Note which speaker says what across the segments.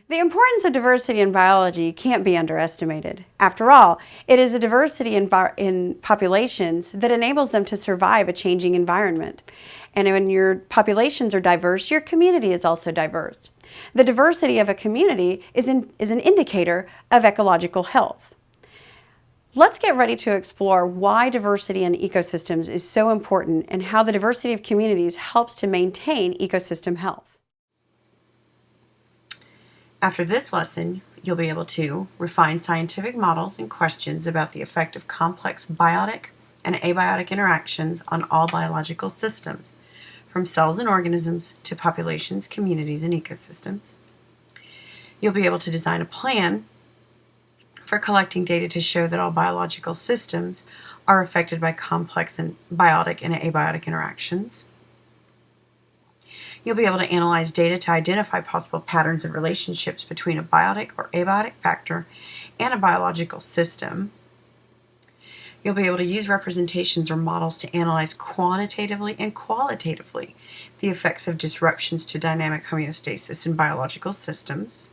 Speaker 1: The importance of diversity in biology can't be underestimated. After all, it is a diversity in populations that enables them to survive a changing environment. And when your populations are diverse, your community is also diverse. The diversity of a community is an indicator of ecological health. Let's get ready to explore why diversity in ecosystems is so important and how the diversity of communities helps to maintain ecosystem health.
Speaker 2: After this lesson, you'll be able to refine scientific models and questions about the effect of complex biotic and abiotic interactions on all biological systems, from cells and organisms to populations, communities, and ecosystems. You'll be able to design a plan for collecting data to show that all biological systems are affected by complex and biotic and abiotic interactions. You'll be able to analyze data to identify possible patterns and relationships between a biotic or abiotic factor and a biological system. You'll be able to use representations or models to analyze quantitatively and qualitatively the effects of disruptions to dynamic homeostasis in biological systems.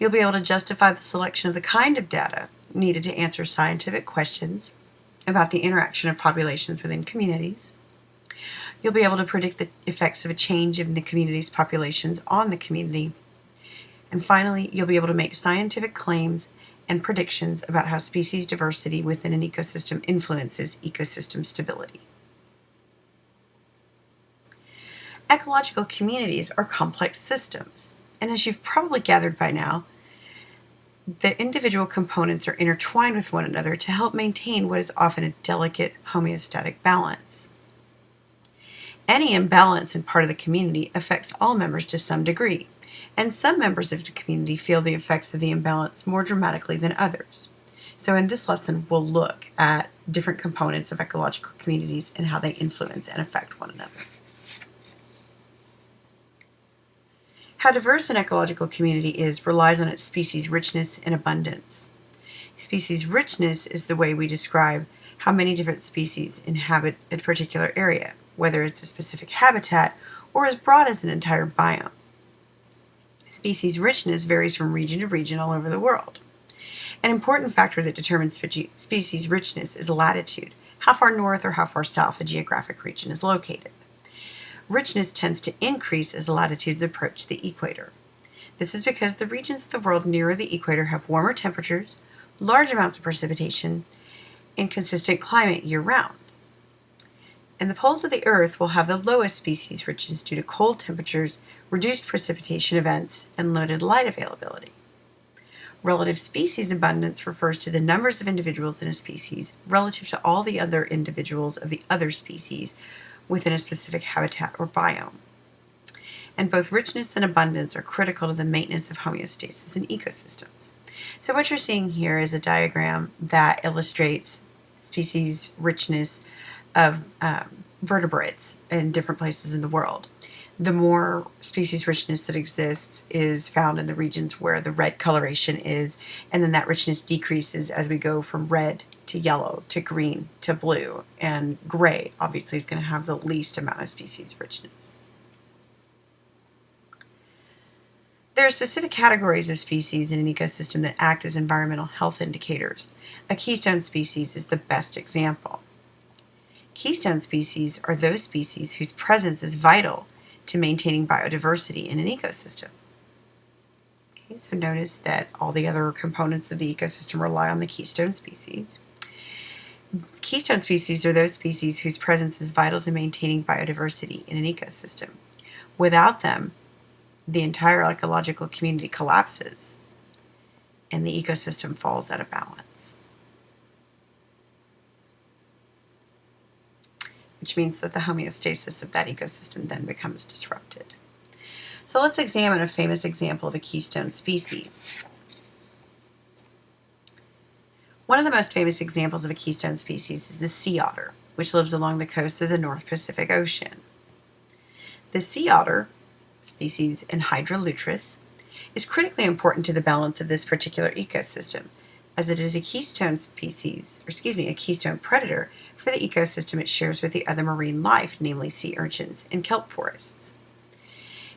Speaker 2: You'll be able to justify the selection of the kind of data needed to answer scientific questions about the interaction of populations within communities. You'll be able to predict the effects of a change in the community's populations on the community. And finally, you'll be able to make scientific claims and predictions about how species diversity within an ecosystem influences ecosystem stability. Ecological communities are complex systems, and as you've probably gathered by now, the individual components are intertwined with one another to help maintain what is often a delicate homeostatic balance. Any imbalance in part of the community affects all members to some degree, and some members of the community feel the effects of the imbalance more dramatically than others. So in this lesson, we'll look at different components of ecological communities and how they influence and affect one another. How diverse an ecological community is relies on its species richness and abundance. Species richness is the way we describe how many different species inhabit a particular area, whether it's a specific habitat or as broad as an entire biome. Species richness varies from region to region all over the world. An important factor that determines species richness is latitude, how far north or how far south a geographic region is located. Richness tends to increase as latitudes approach the equator. This is because the regions of the world nearer the equator have warmer temperatures, large amounts of precipitation, and consistent climate year-round. And the poles of the Earth will have the lowest species richness due to cold temperatures, reduced precipitation events, and limited light availability. Relative species abundance refers to the numbers of individuals in a species relative to all the other individuals of the other species within a specific habitat or biome. And both richness and abundance are critical to the maintenance of homeostasis in ecosystems. So what you're seeing here is a diagram that illustrates species richness of vertebrates in different places in the world. The more species richness that exists is found in the regions where the red coloration is, and then that richness decreases as we go from red to yellow to green to blue, and gray obviously is going to have the least amount of species richness. There are specific categories of species in an ecosystem that act as environmental health indicators. A keystone species is the best example. Keystone species are those species whose presence is vital to maintaining biodiversity in an ecosystem. Okay, so notice that all the other components of the ecosystem rely on the keystone species. Keystone species are those species whose presence is vital to maintaining biodiversity in an ecosystem. Without them, the entire ecological community collapses and the ecosystem falls out of balance. Which means that the homeostasis of that ecosystem then becomes disrupted. So let's examine a famous example of a keystone species. One of the most famous examples of a keystone species is the sea otter, which lives along the coast of the North Pacific Ocean. The sea otter, species Enhydrolutris, is critically important to the balance of this particular ecosystem, as it is a keystone a keystone predator for the ecosystem it shares with the other marine life, namely sea urchins and kelp forests.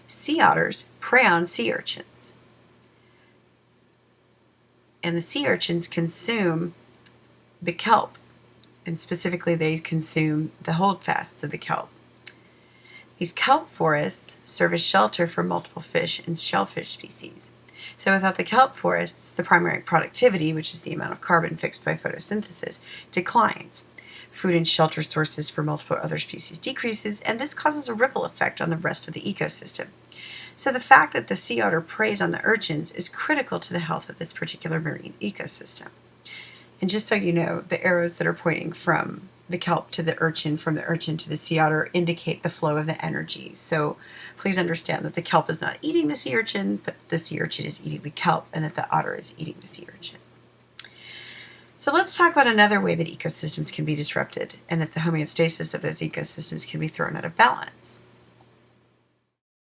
Speaker 2: Sea otters prey on sea urchins, and the sea urchins consume the kelp, and specifically they consume the holdfasts of the kelp. These kelp forests serve as shelter for multiple fish and shellfish species. So without the kelp forests, the primary productivity, which is the amount of carbon fixed by photosynthesis, declines. Food and shelter sources for multiple other species decreases, and this causes a ripple effect on the rest of the ecosystem. So the fact that the sea otter preys on the urchins is critical to the health of this particular marine ecosystem. And just so you know, the arrows that are pointing from the kelp to the urchin, from the urchin to the sea otter, indicate the flow of the energy. So please understand that the kelp is not eating the sea urchin, but the sea urchin is eating the kelp, and that the otter is eating the sea urchin. So let's talk about another way that ecosystems can be disrupted, and that the homeostasis of those ecosystems can be thrown out of balance.